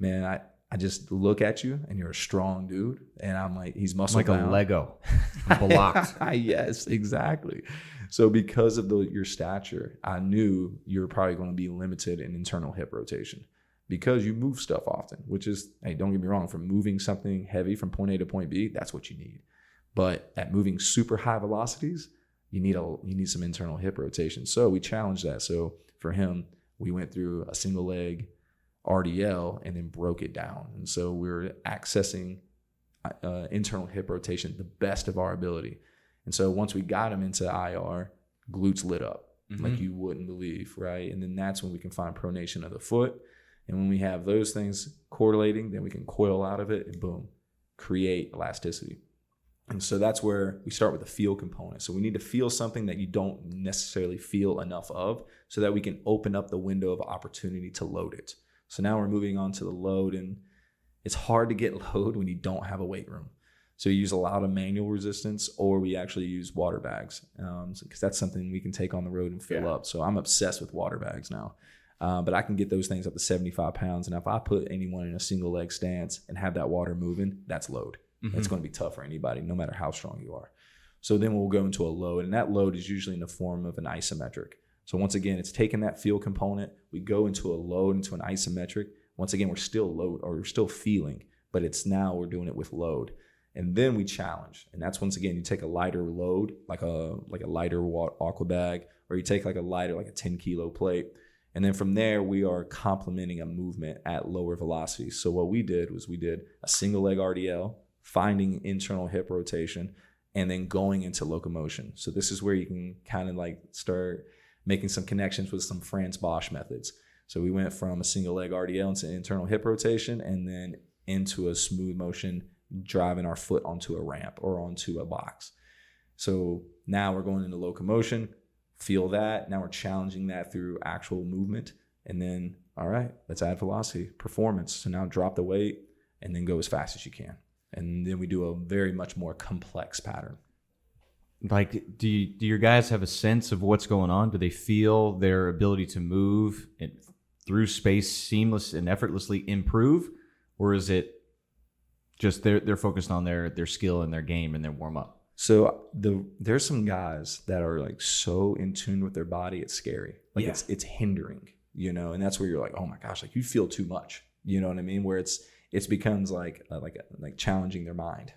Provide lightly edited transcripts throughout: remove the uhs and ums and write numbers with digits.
man, I just look at you and you're a strong dude. And I'm like, he's muscle like bound. a Lego blocked. Yes, exactly. So because of your stature, I knew you're probably going to be limited in internal hip rotation because you move stuff often, which is, hey, don't get me wrong, from moving something heavy from point A to point B, that's what you need. But at moving super high velocities, you need some internal hip rotation. So we challenged that. So for him, we went through a single leg RDL and then broke it down. And so we're accessing internal hip rotation the best of our ability. And so once we got him into IR, glutes lit up like you wouldn't believe, right? And then that's when we can find pronation of the foot. And when we have those things correlating, then we can coil out of it and boom, create elasticity. And so that's where we start with the feel component. So we need to feel something that you don't necessarily feel enough of so that we can open up the window of opportunity to load it. So now we're moving on to the load, and it's hard to get load when you don't have a weight room. So you use a lot of manual resistance, or we actually use water bags because that's something we can take on the road and fill up. So I'm obsessed with water bags now. But I can get those things up to 75 pounds. And if I put anyone in a single leg stance and have that water moving, that's load. It's going to be tough for anybody, no matter how strong you are. So then we'll go into a load, and that load is usually in the form of an isometric. So once again, it's taking that feel component. We go into a load, into an isometric. Once again, we're still load, or we're still feeling, but it's now we're doing it with load. And then we challenge. And that's once again, you take a lighter load, like a lighter aqua bag, or you take like a 10 kilo plate. And then from there, we are complementing a movement at lower velocities. So what we did was we did a single leg RDL, finding internal hip rotation, and then going into locomotion. So this is where you can kind of like start making some connections with some Franz Bosch methods. So we went from a single leg RDL into internal hip rotation and then into a smooth motion, driving our foot onto a ramp or onto a box. So now we're going into locomotion, feel that. Now we're challenging that through actual movement. And then, all right, let's add velocity, performance. So now drop the weight and then go as fast as you can. And then we do a very much more complex pattern. Like, do your guys have a sense of what's going on? Do they feel their ability to move through space seamless and effortlessly improve? Or is it just they're focused on their skill and their game and their warm up? So there's some guys that are like so in tune with their body, it's scary. Like it's hindering, and that's where you're like, oh my gosh, like you feel too much. You know what I mean? Where it becomes like challenging their mind.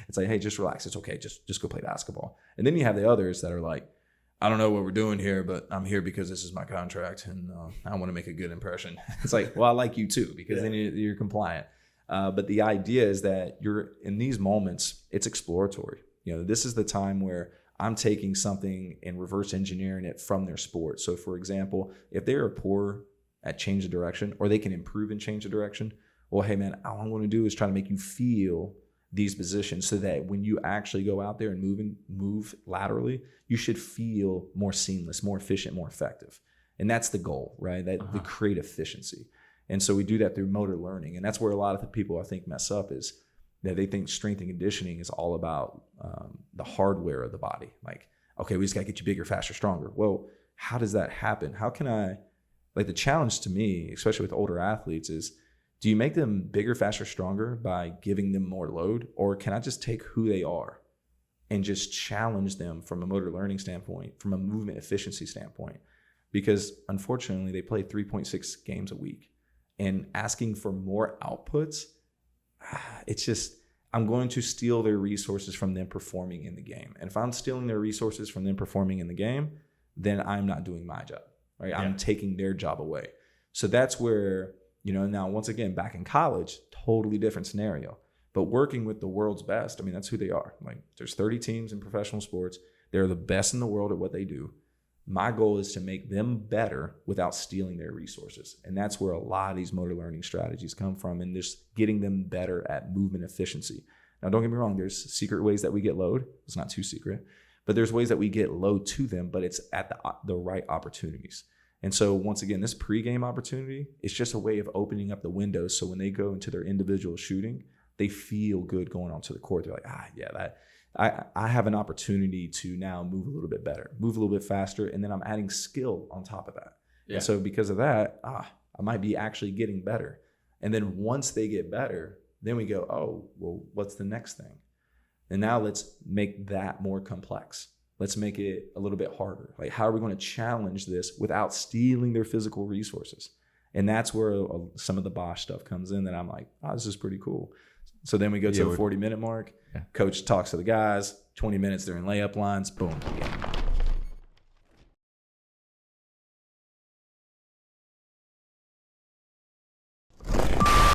It's like, hey, just relax. It's okay. Just go play basketball. And then you have the others that are like, I don't know what we're doing here, but I'm here because this is my contract and I want to make a good impression. It's like, well, I like you too, because then you're compliant. But the idea is that you're in these moments, it's exploratory. This is the time where I'm taking something and reverse engineering it from their sport. So for example, if they are poor at change of direction, or they can improve and change the direction, well, hey man, all I want to do is try to make you feel these positions so that when you actually go out there and move laterally, you should feel more seamless, more efficient, more effective. And that's the goal, right? The create efficiency. And so we do that through motor learning. And that's where a lot of the people I think mess up is that they think strength and conditioning is all about the hardware of the body. Like, okay, we just got to get you bigger, faster, stronger. Well, how does that happen? How can the challenge to me, especially with older athletes, is do you make them bigger, faster, stronger by giving them more load? Or can I just take who they are and just challenge them from a motor learning standpoint, from a movement efficiency standpoint? Because unfortunately, they play 3.6 games a week. And asking for more outputs, it's just, I'm going to steal their resources from them performing in the game. And if I'm stealing their resources from them performing in the game, then I'm not doing my job, right? Yeah. I'm taking their job away. So that's where, now once again, back in college, totally different scenario. But working with the world's best, I mean, that's who they are. Like, there's 30 teams in professional sports. They're the best in the world at what they do. My goal is to make them better without stealing their resources. And that's where a lot of these motor learning strategies come from, and just getting them better at movement efficiency. Now, don't get me wrong, there's secret ways that we get load. It's not too secret, but there's ways that we get load to them, but it's at the right opportunities. And so once again, this pregame opportunity is just a way of opening up the windows. So when they go into their individual shooting, they feel good going onto the court. They're like, I have an opportunity to now move a little bit better, move a little bit faster, and then I'm adding skill on top of that. Yeah. And so because of that, I might be actually getting better. And then once they get better, then we go, oh, well, what's the next thing? And now let's make that more complex. Let's make it a little bit harder. Like, how are we going to challenge this without stealing their physical resources? And that's where some of the Bosch stuff comes in that I'm like, oh, this is pretty cool. So then we go to the 40-minute mark. Yeah. Coach talks to the guys. 20 minutes, they're in layup lines. Boom. Yeah.